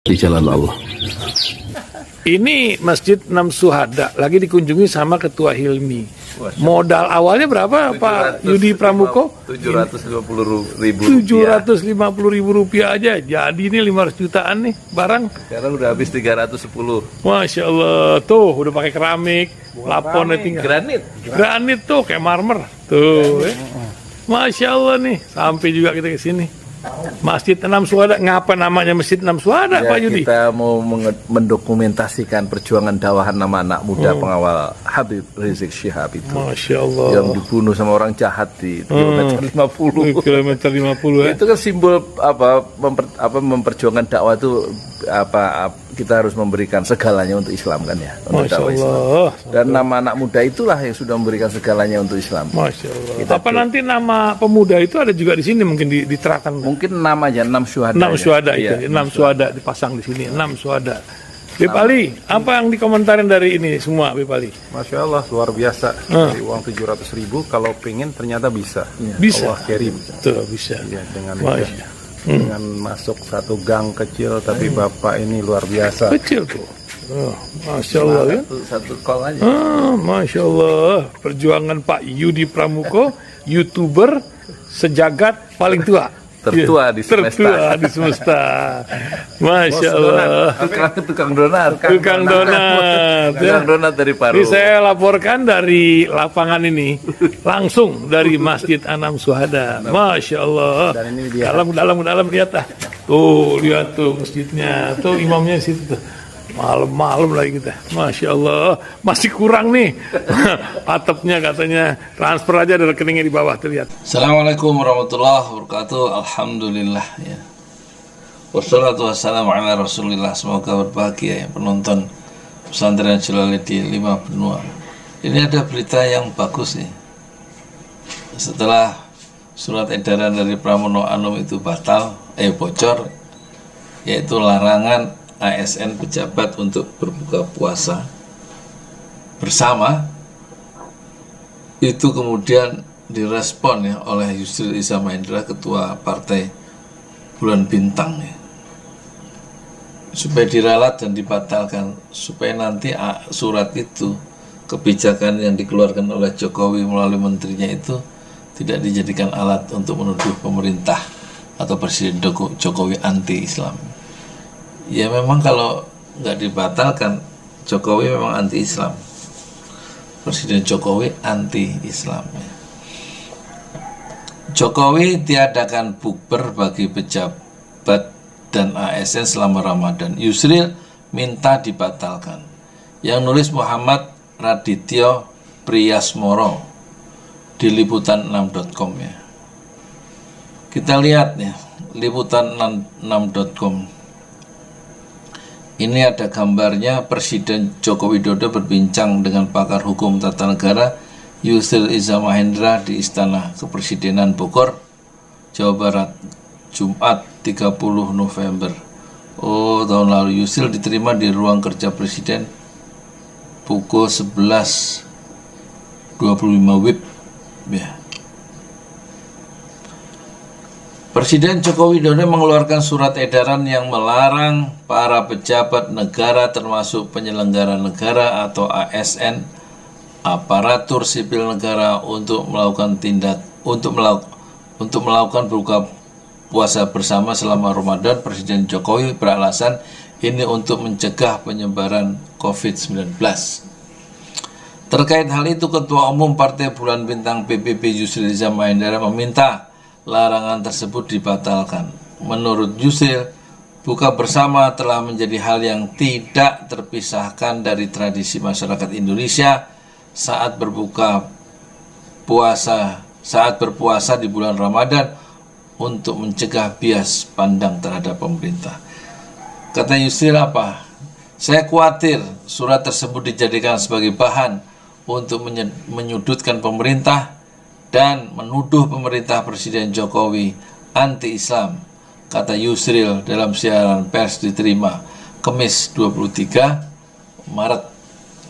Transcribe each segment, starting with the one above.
di jalan Allah. Ini Masjid Enam Syuhada lagi dikunjungi sama Ketua Hilmi. Modal awalnya berapa Pak Yudi Pramuko? 750.000 rupiah aja. Jadi ini 500 jutaan nih barang. Sekarang udah habis 310. Masya Allah, tuh udah pakai keramik, laponnya tinggal. Granit tuh kayak marmer. Tuh, Masya Allah nih, sampai juga kita ke sini. Masjid Enam Syuhada, ngapa namanya Masjid Enam Syuhada, Ya, Pak Yudi? kita mau mendokumentasikan perjuangan dakwah nama anak muda pengawal Habib Rizik Syihab itu. Masya Allah. Yang dibunuh sama orang jahat di kilometer 50. Kilometer 50 ya. Itu kan simbol memperjuangkan dakwah itu kita harus memberikan segalanya untuk Islam kan ya, untuk Masya dakwah Islam. Allah. Dan nama anak muda itulah yang sudah memberikan segalanya untuk Islam. Masya Allah. Kita Apa nanti nama pemuda itu ada juga di sini mungkin diterapkan? Mungkin namanya 6 syuhada. 6 syuhada itu, Iya, 6 syuhada dipasang di sini, 6 syuhada. Bipali, apa yang dikomentarin dari ini semua, Bipali? Masya Allah, luar biasa. Dari uang 700.000, kalau pengen ternyata bisa. Bisa. Allah kirim. Tuh, bisa. Ya, dengan Masya. masuk satu gang kecil, tapi Bapak ini luar biasa. Kecil tuh. Oh, Masya Allah ya. Satu call aja. Masya Allah. Perjuangan Pak Yudi Pramuko, YouTuber sejagat paling tua. Tertua di semesta. Tertua di semesta. Masya Allah. Tukang donat. Tukang donat. Tukang donat dari Paru. Ini saya laporkan dari lapangan ini, langsung dari Masjid Enam Syuhada. Masya Allah. Dan ini dia. Dalam lihat ah. Tuh lihat tuh masjidnya, tuh imamnya di situ tuh. Malam-malam lagi kita, Masya Allah, masih kurang nih. Atapnya katanya transfer aja dari rekeningnya di bawah, terlihat. Assalamualaikum warahmatullahi wabarakatuh. Alhamdulillah ya. Wassalatu wassalamu ala rasulillah. Semoga berbahagia ya penonton pesantren Jalalain di 5 benua. Ini ada berita yang bagus nih. Setelah surat edaran dari Pramono Anum itu bocor, yaitu larangan ASN pejabat untuk berbuka puasa bersama, itu kemudian direspon ya oleh Yusril Iza Mahendra, ketua partai Bulan Bintang ya, supaya diralat dan dibatalkan, supaya nanti surat itu, kebijakan yang dikeluarkan oleh Jokowi melalui menterinya itu tidak dijadikan alat untuk menuduh pemerintah atau Presiden Jokowi anti-Islam. Ya memang kalau nggak dibatalkan, Jokowi memang anti-Islam. Presiden Jokowi anti-Islam. Jokowi tiadakan bukber bagi pejabat dan ASN selama Ramadan. Yusril minta dibatalkan. Yang nulis Muhammad Radityo Priyasmoro di liputan6.com ya. Kita lihat ya, liputan6.com. Ini ada gambarnya Presiden Joko Widodo berbincang dengan pakar hukum tata negara Yusril Iza Mahendra di Istana Kepresidenan Bogor, Jawa Barat, Jumat 30 November. Tahun lalu Yusril diterima di ruang kerja Presiden pukul 11.25 WIB ya. Presiden Joko Widodo mengeluarkan surat edaran yang melarang para pejabat negara termasuk penyelenggara negara atau ASN, aparatur sipil negara untuk melakukan buka puasa bersama selama Ramadan. Presiden Jokowi beralasan ini untuk mencegah penyebaran COVID-19. Terkait hal itu, Ketua Umum Partai Bulan Bintang PBB Yusril Iza Mahendra meminta larangan tersebut dibatalkan. Menurut Yusril, buka bersama telah menjadi hal yang tidak terpisahkan dari tradisi masyarakat Indonesia saat berpuasa di bulan Ramadan untuk mencegah bias pandang terhadap pemerintah. Kata Yusril apa? Saya khawatir surat tersebut dijadikan sebagai bahan untuk menyudutkan pemerintah dan menuduh pemerintah Presiden Jokowi anti-Islam, kata Yusril dalam siaran pers diterima Kamis 23 Maret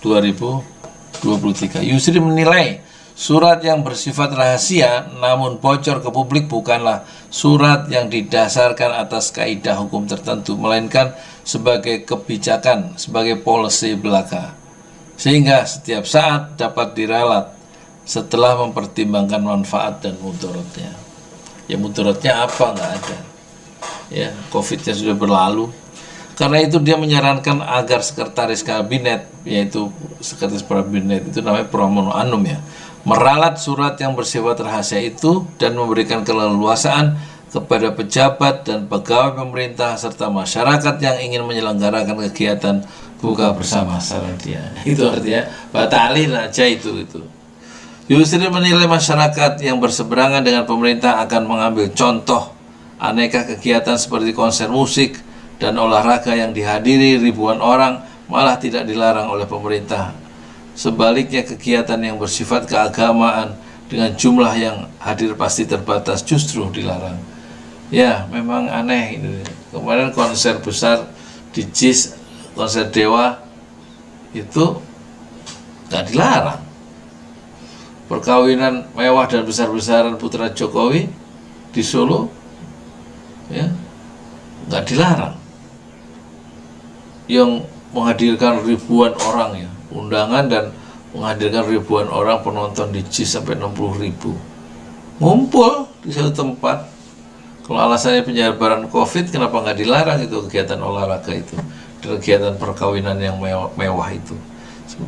2023. Yusril menilai Surat yang bersifat rahasia namun bocor ke publik bukanlah surat yang didasarkan atas kaidah hukum tertentu, melainkan sebagai kebijakan, sebagai policy belaka, sehingga setiap saat dapat diralat setelah mempertimbangkan manfaat dan mudaratnya. Ya mudaratnya apa? Nggak ada. Ya, COVID-nya sudah berlalu. Karena itu dia menyarankan agar sekretaris kabinet, yaitu sekretaris kabinet itu namanya Pramono Anum ya, meralat surat yang bersifat rahasia itu dan memberikan keleluasaan kepada pejabat dan pegawai pemerintah serta masyarakat yang ingin menyelenggarakan kegiatan buka bersama saran dia. Itu artinya batalin aja itu. Yusri menilai masyarakat yang berseberangan dengan pemerintah akan mengambil contoh aneka kegiatan seperti konser musik dan olahraga yang dihadiri ribuan orang malah tidak dilarang oleh pemerintah. Sebaliknya kegiatan yang bersifat keagamaan dengan jumlah yang hadir pasti terbatas justru dilarang. Ya memang aneh ini. Kemarin konser besar di JIS, konser Dewa itu nggak dilarang. Perkawinan mewah dan besar-besaran putra Jokowi di Solo ya nggak dilarang. Yang menghadirkan ribuan orang ya, undangan dan menghadirkan ribuan orang penonton di JIS sampai 60.000 ngumpul di satu tempat. Kalau alasannya penyebaran COVID, kenapa nggak dilarang itu kegiatan olahraga itu dan kegiatan perkawinan yang mewah itu?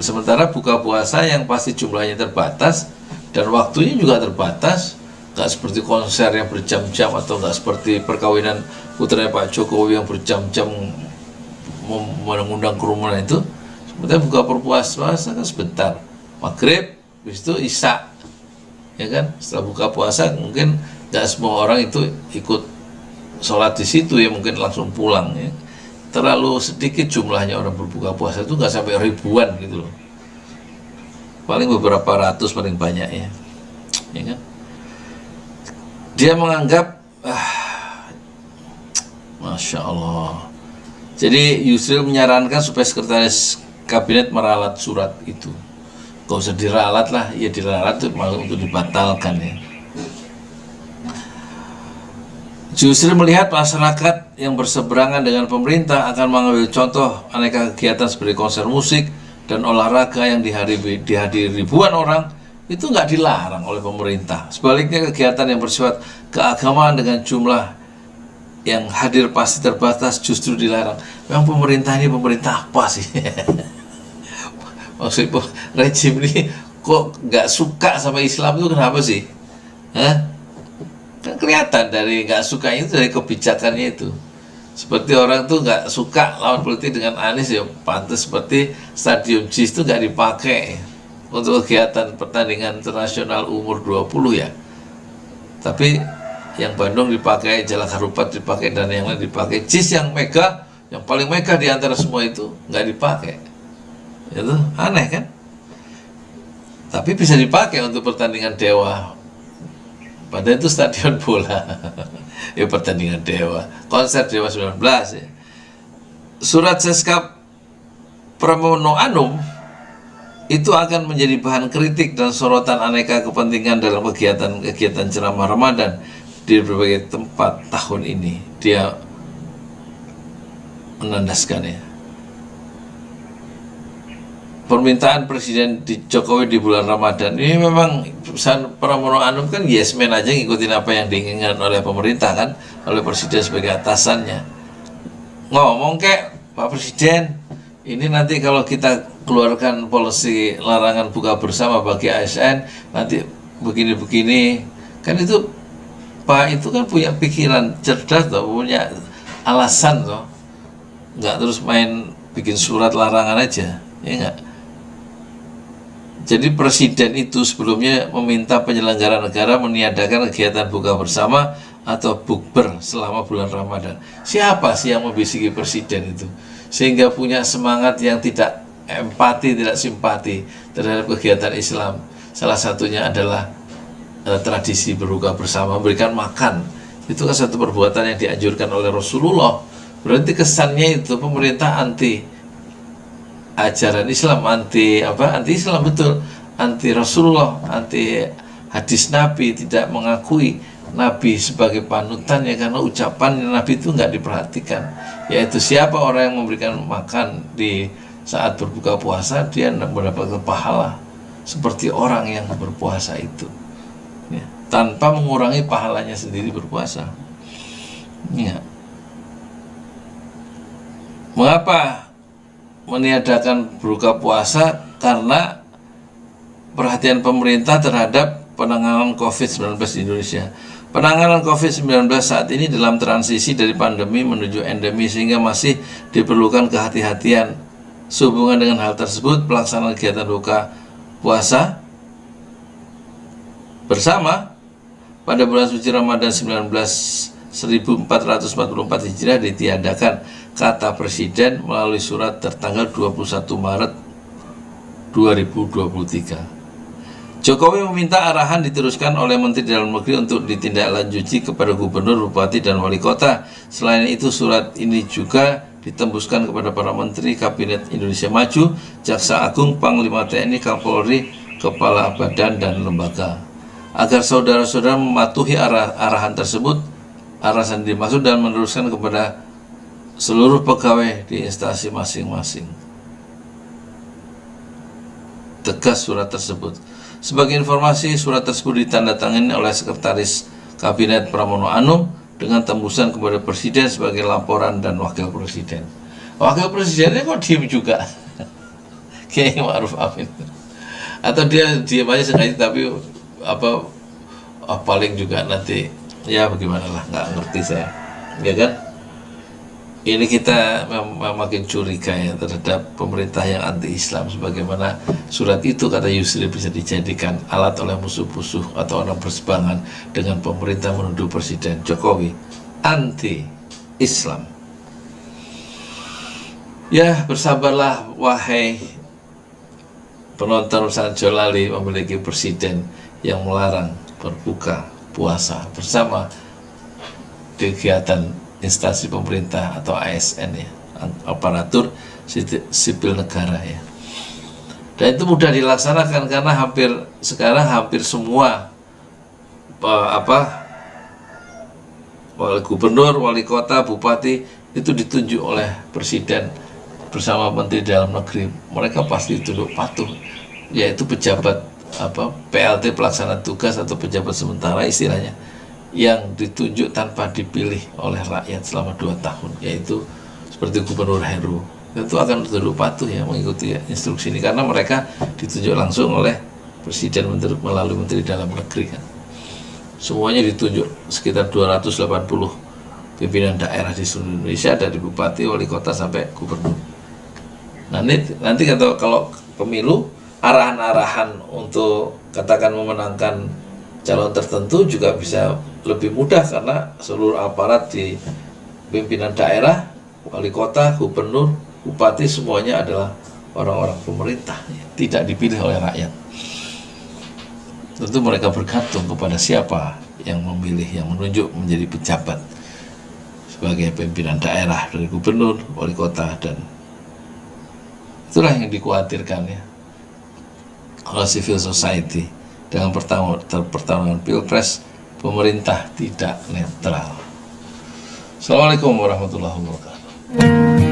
Sementara buka puasa yang pasti jumlahnya terbatas dan waktunya juga terbatas, nggak seperti konser yang berjam-jam atau nggak seperti perkawinan putranya Pak Jokowi yang berjam-jam mengundang kerumunan itu. Sebenarnya buka berpuasa kan sebentar, maghrib, habis itu isya, ya kan. Setelah buka puasa mungkin nggak semua orang itu ikut sholat di situ ya, mungkin langsung pulang ya. Terlalu sedikit jumlahnya orang berbuka puasa itu, nggak sampai ribuan gitu loh, paling beberapa ratus paling banyak ya kan. Dia menganggap Masya Allah. Jadi Yusril menyarankan supaya sekretaris kabinet meralat surat itu. Gak usah diralat lah, ya diralat itu malah untuk dibatalkan ya. Yusril melihat masyarakat yang berseberangan dengan pemerintah akan mengambil contoh aneka kegiatan seperti konser musik dan olahraga yang dihadiri ribuan orang itu nggak dilarang oleh pemerintah. Sebaliknya kegiatan yang bersifat keagamaan dengan jumlah yang hadir pasti terbatas justru dilarang. Memang pemerintah ini pemerintah apa sih? Maksudnya rejim ini kok nggak suka sama Islam itu kenapa sih? Kan kelihatan dari nggak suka itu dari kebijakannya itu. Seperti orang tuh nggak suka lawan politik dengan Anies ya pantas seperti stadion JIS itu nggak dipakai untuk kegiatan pertandingan internasional umur 20 ya. Tapi yang Bandung dipakai, Jalak Harupat dipakai, dan yang lain dipakai. JIS yang mega, yang paling mega di antara semua itu nggak dipakai. Itu aneh kan? Tapi bisa dipakai untuk pertandingan Dewa. Padahal itu stadion bola. Ya pertandingan Dewa, konser Dewa 19 ya. Surat Seskap Pramono Anum itu akan menjadi bahan kritik dan sorotan aneka kepentingan dalam kegiatan ceramah Ramadan di berbagai tempat tahun ini. Dia menandaskan ya, permintaan Presiden Jokowi di bulan Ramadan ini memang pesan Pramono Anum kan yes man aja ngikutin apa yang diinginkan oleh pemerintah kan, oleh Presiden sebagai atasannya. Ngomong kayak Pak Presiden, ini nanti kalau kita keluarkan polisi larangan buka bersama bagi ASN nanti begini-begini kan. Itu Pak itu kan punya pikiran cerdas toh, punya alasan toh, nggak terus main bikin surat larangan aja ya nggak. Jadi Presiden itu sebelumnya meminta penyelenggara negara meniadakan kegiatan buka bersama atau bukber selama bulan Ramadan. Siapa sih yang membisiki Presiden itu sehingga punya semangat yang tidak empati, tidak simpati terhadap kegiatan Islam? Salah satunya adalah tradisi berbuka bersama, memberikan makan. Itu kan satu perbuatan yang dianjurkan oleh Rasulullah. Berarti kesannya itu pemerintah anti ajaran Islam, anti Islam, betul, anti Rasulullah, anti hadis Nabi, tidak mengakui Nabi sebagai panutan ya karena ucapan Nabi itu nggak diperhatikan, yaitu siapa orang yang memberikan makan di saat berbuka puasa dia mendapatkan pahala seperti orang yang berpuasa itu ya, tanpa mengurangi pahalanya sendiri berpuasa ya. Mengapa meniadakan berbuka puasa? Karena perhatian pemerintah terhadap penanganan COVID-19 di Indonesia. Penanganan COVID-19 saat ini dalam transisi dari pandemi menuju endemi sehingga masih diperlukan kehati-hatian. Sehubungan dengan hal tersebut, pelaksanaan kegiatan buka puasa bersama pada bulan suci Ramadan 1444 Hijriah ditiadakan, kata Presiden melalui surat tertanggal 21 Maret 2023. Jokowi meminta arahan diteruskan oleh Menteri Dalam Negeri untuk ditindaklanjuti kepada Gubernur, Bupati, dan Wali Kota. Selain itu, surat ini juga ditembuskan kepada para Menteri Kabinet Indonesia Maju, Jaksa Agung, Panglima TNI, Kapolri, Kepala Badan dan Lembaga, agar saudara-saudara mematuhi arahan tersebut, arahan dimaksud, dan meneruskan kepada seluruh pegawai di instansi masing-masing. Tegas surat tersebut. Sebagai informasi, surat tersebut ditandatangani oleh Sekretaris Kabinet Pramono Anung dengan tembusan kepada Presiden sebagai laporan dan Wakil Presiden. Wakil Presidennya kok diem juga? Kiai Ma'ruf Amin. Atau dia diem aja sengaja tapi paling juga nanti ya bagaimanalah, nggak ngerti saya, ya kan? Ini kita makin curiga ya terhadap pemerintah yang anti-Islam, sebagaimana surat itu kata Yusri bisa dijadikan alat oleh musuh-musuh atau orang berseberangan dengan pemerintah menuduh Presiden Jokowi anti-Islam. Ya, bersabarlah wahai penonton Ustaz Jolali memiliki presiden yang melarang berbuka puasa bersama kegiatan instansi pemerintah atau ASN ya, aparatur sipil negara ya. Dan itu mudah dilaksanakan karena sekarang hampir semua wali gubernur, wali kota, bupati itu ditunjuk oleh presiden bersama Menteri Dalam Negeri. Mereka pasti tunduk patuh, yaitu pejabat PLT pelaksana tugas atau pejabat sementara istilahnya, yang ditunjuk tanpa dipilih oleh rakyat selama 2 tahun, yaitu seperti Gubernur Heru. Itu akan tunduk patuh ya mengikuti instruksi ini karena mereka ditunjuk langsung oleh Presiden melalui Menteri Dalam Negeri kan. Semuanya ditunjuk sekitar 280 pimpinan daerah di seluruh Indonesia, dari bupati, wali kota sampai gubernur. Nah, nanti kalau pemilu, arahan-arahan untuk katakan memenangkan calon tertentu juga bisa lebih mudah karena seluruh aparat di pimpinan daerah, wali kota, gubernur, bupati semuanya adalah orang-orang pemerintah, tidak dipilih oleh rakyat. Tentu mereka bergantung kepada siapa yang memilih, yang menunjuk menjadi pejabat sebagai pimpinan daerah, dari gubernur, wali kota, dan itulah yang dikhawatirkan ya oleh civil society. Dengan pertarungan pilpres, pemerintah tidak netral. Assalamualaikum warahmatullahi wabarakatuh.